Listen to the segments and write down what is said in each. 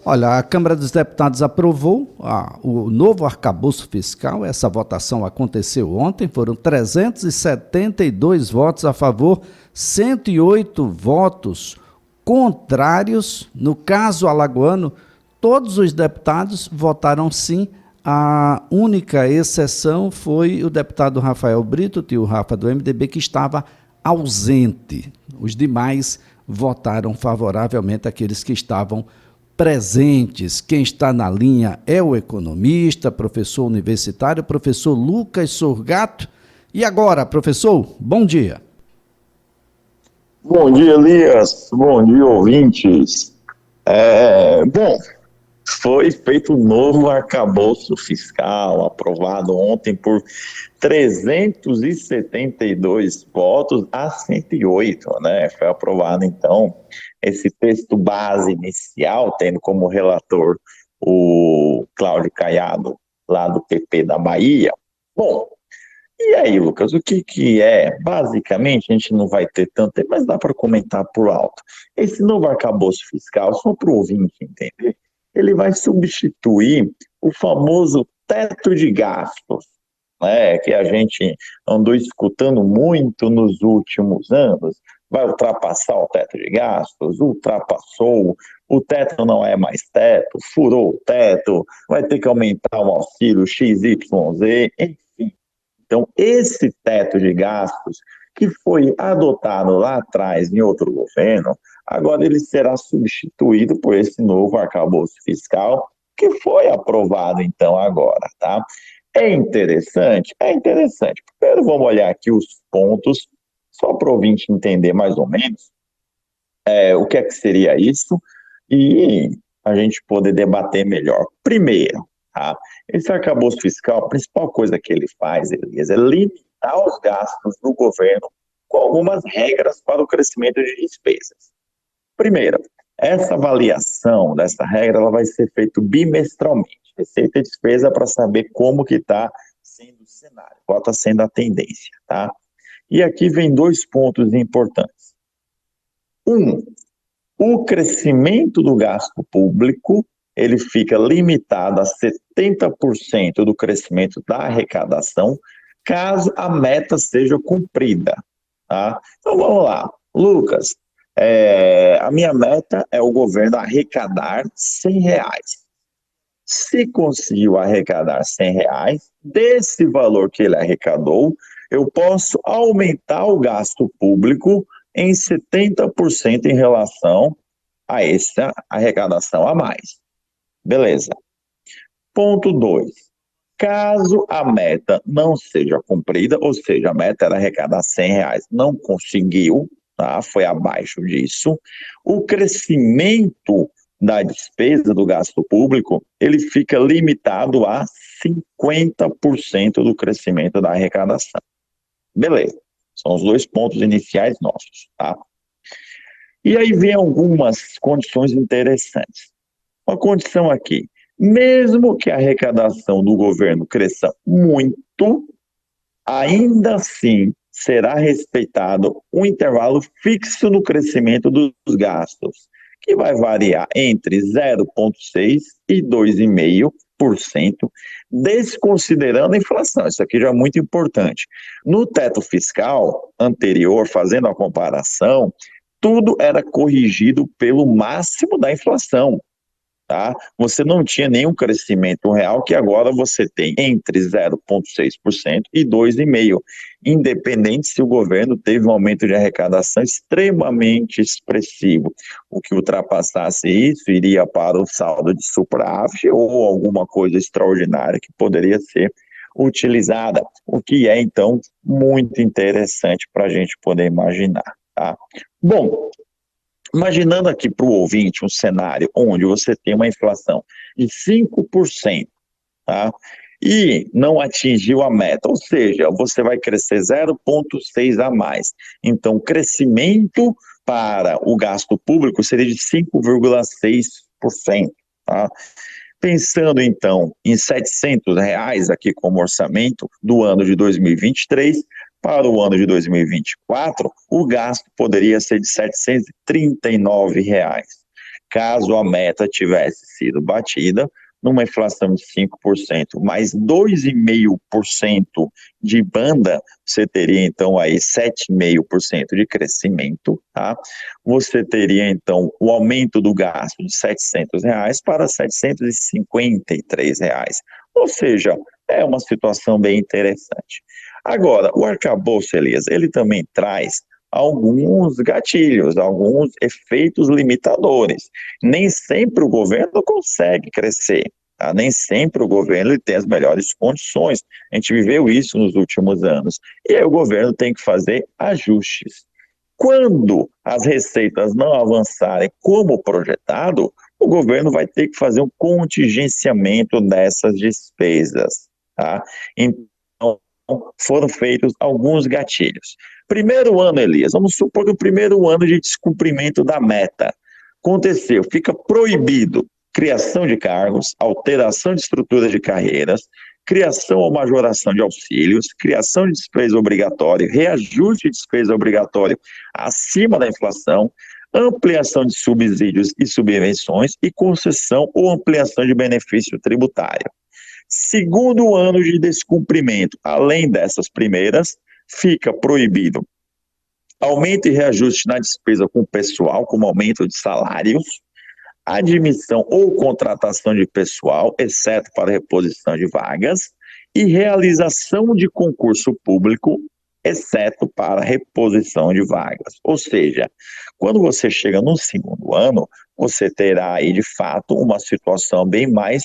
Olha, a Câmara dos Deputados aprovou o novo arcabouço fiscal. Essa votação aconteceu ontem, foram 372 votos a favor, 108 votos contrários. No caso alagoano, todos os deputados votaram sim. A única exceção foi o deputado Rafael Brito, o tio Rafa do MDB, que estava ausente. Os demais votaram favoravelmente, aqueles que estavam presentes. Quem está na linha é o economista, professor universitário, professor Lucas Sorgato. E agora, professor, bom dia. Bom dia, Elias. Bom dia, ouvintes. Bom, foi feito um novo arcabouço fiscal, aprovado ontem por 372 votos a 108, né? Foi aprovado, então, esse texto base inicial, tendo como relator o Cláudio Caiado, lá do PP da Bahia. Bom, e aí, Lucas, o que é? Basicamente, a gente não vai ter tanto tempo, mas dá para comentar por alto. Esse novo arcabouço fiscal, só para o ouvinte entender, ele vai substituir o famoso teto de gastos, né, que a gente andou escutando muito nos últimos anos. Vai ultrapassar o teto de gastos, ultrapassou, o teto não é mais teto, furou o teto, vai ter que aumentar o auxílio XYZ, enfim. Então, esse teto de gastos, que foi adotado lá atrás em outro governo, agora ele será substituído por esse novo arcabouço fiscal, que foi aprovado então agora, tá? É interessante? É interessante. Primeiro vamos olhar aqui os pontos, só para o ouvinte entender mais ou menos o que é que seria isso e a gente poder debater melhor. Primeiro, tá? Esse arcabouço fiscal, a principal coisa que ele faz, Elias, é limitar os gastos do governo com algumas regras para o crescimento de despesas. Primeiro, essa avaliação dessa regra ela vai ser feita bimestralmente, receita e despesa, para saber como que está sendo o cenário, qual está sendo a tendência, tá? E aqui vem dois pontos importantes. O crescimento do gasto público, ele fica limitado a 70% do crescimento da arrecadação, caso a meta seja cumprida, tá? Então vamos lá, Lucas, a minha meta é o governo arrecadar R$ 100. Se conseguiu arrecadar R$ 100, desse valor que ele arrecadou, eu posso aumentar o gasto público em 70% em relação a essa arrecadação a mais. Beleza. Ponto 2. Caso a meta não seja cumprida, ou seja, a meta era arrecadar R$ 100, não conseguiu, tá? Foi abaixo disso, o crescimento da despesa do gasto público, ele fica limitado a 50% do crescimento da arrecadação. Beleza, são os dois pontos iniciais nossos, tá? E aí vem algumas condições interessantes. Uma condição aqui, mesmo que a arrecadação do governo cresça muito, ainda assim será respeitado um intervalo fixo no crescimento dos gastos, que vai variar entre 0,6% e 2,5%, desconsiderando a inflação. Isso aqui já é muito importante. No teto fiscal anterior, fazendo a comparação, tudo era corrigido pelo máximo da inflação. Tá? Você não tinha nenhum crescimento real, que agora você tem entre 0,6% e 2,5%, independente se o governo teve um aumento de arrecadação extremamente expressivo. O que ultrapassasse isso iria para o saldo de superávit ou alguma coisa extraordinária que poderia ser utilizada, o que é, então, muito interessante para a gente poder imaginar. Tá? Bom, imaginando aqui para o ouvinte um cenário onde você tem uma inflação de 5%, tá? E não atingiu a meta, ou seja, você vai crescer 0,6% a mais. Então, o crescimento para o gasto público seria de 5,6%. Tá? Pensando, então, em R$ 700 aqui como orçamento do ano de 2023, para o ano de 2024, o gasto poderia ser de R$ 739. caso a meta tivesse sido batida, numa inflação de 5%, mais 2,5% de banda, você teria então aí 7,5% de crescimento, tá? Você teria então o aumento do gasto de R$ 700 para R$ 753. Ou seja, é uma situação bem interessante. Agora, o arcabouço, Elias, ele também traz alguns gatilhos, alguns efeitos limitadores. Nem sempre o governo consegue crescer, tá? Nem sempre o governo tem as melhores condições. A gente viveu isso nos últimos anos. E aí o governo tem que fazer ajustes. Quando as receitas não avançarem como projetado, o governo vai ter que fazer um contingenciamento dessas despesas, tá? Então, foram feitos alguns gatilhos. Primeiro ano, Elias, vamos supor que o primeiro ano de descumprimento da meta aconteceu, fica proibido criação de cargos, alteração de estruturas de carreiras, criação ou majoração de auxílios, criação de despesa obrigatória, reajuste de despesa obrigatória acima da inflação, ampliação de subsídios e subvenções e concessão ou ampliação de benefício tributário. Segundo ano de descumprimento, além dessas primeiras, fica proibido aumento e reajuste na despesa com o pessoal, como aumento de salários, admissão ou contratação de pessoal, exceto para reposição de vagas, e realização de concurso público, exceto para reposição de vagas. Ou seja, quando você chega no segundo ano, você terá aí, de fato, uma situação bem mais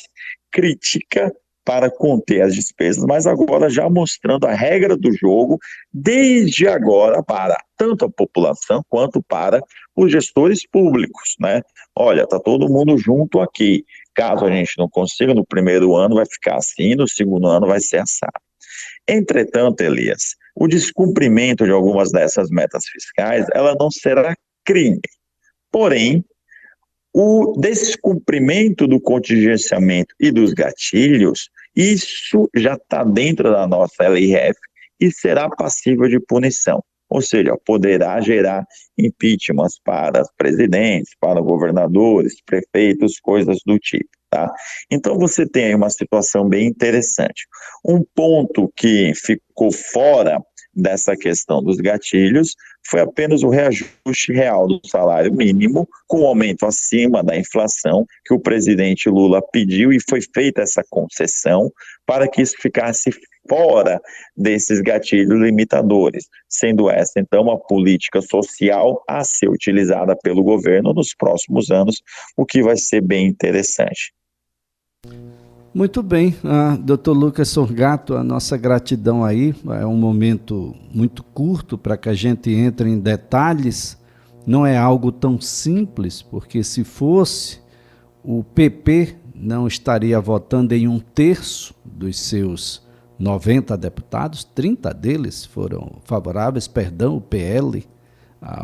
crítica para conter as despesas, mas agora já mostrando a regra do jogo, desde agora, para tanto a população quanto para os gestores públicos, né? Olha, está todo mundo junto aqui. Caso a gente não consiga, no primeiro ano vai ficar assim, no segundo ano vai ser assado. Entretanto, Elias, o descumprimento de algumas dessas metas fiscais, ela não será crime. Porém, o descumprimento do contingenciamento e dos gatilhos, isso já está dentro da nossa LRF e será passível de punição. Ou seja, poderá gerar impeachments para presidentes, para governadores, prefeitos, coisas do tipo, tá? Então você tem aí uma situação bem interessante. Um ponto que ficou fora dessa questão dos gatilhos foi apenas o reajuste real do salário mínimo, com aumento acima da inflação, que o presidente Lula pediu e foi feita essa concessão para que isso ficasse fora desses gatilhos limitadores, sendo essa, então, uma política social a ser utilizada pelo governo nos próximos anos, o que vai ser bem interessante. Muito bem, Dr. Lucas Sorgato, a nossa gratidão aí, é um momento muito curto para que a gente entre em detalhes, não é algo tão simples, porque se fosse, o PP não estaria votando em 1/3 dos seus 90 deputados, 30 deles foram favoráveis, o PL,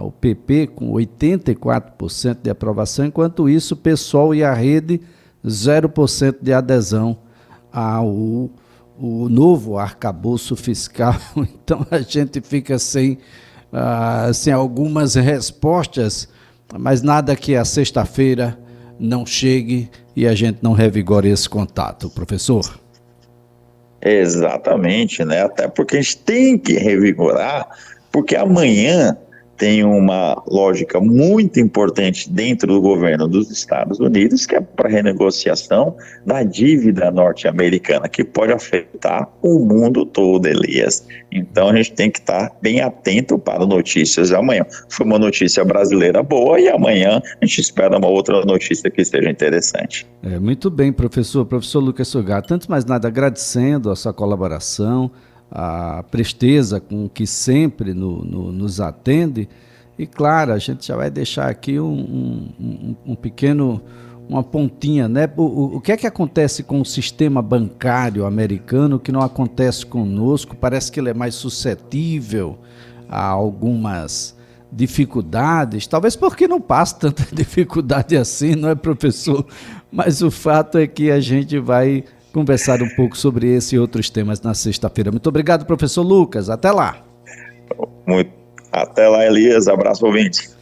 o PP com 84% de aprovação, enquanto isso o PSOL e a Rede 0% de adesão ao novo arcabouço fiscal. Então a gente fica sem algumas respostas, mas nada que a sexta-feira não chegue e a gente não revigore esse contato, professor. Exatamente, né? Até porque a gente tem que revigorar, porque amanhã tem uma lógica muito importante dentro do governo dos Estados Unidos, que é para a renegociação da dívida norte-americana, que pode afetar o mundo todo, Elias. Então a gente tem que estar bem atento para notícias de amanhã. Foi uma notícia brasileira boa e amanhã a gente espera uma outra notícia que seja interessante. Muito bem, professor Lucas Sorgato. Antes de mais nada, agradecendo a sua colaboração, a presteza com que sempre nos atende. E claro, a gente já vai deixar aqui um pequeno, uma pontinha, né? O que é que acontece com o sistema bancário americano que não acontece conosco? Parece que ele é mais suscetível a algumas dificuldades, talvez porque não passa tanta dificuldade assim, não é, professor? Mas o fato é que a gente vai conversar um pouco sobre esse e outros temas na sexta-feira. Muito obrigado, professor Lucas. Até lá. Até lá, Elias. Abraço, ouvintes.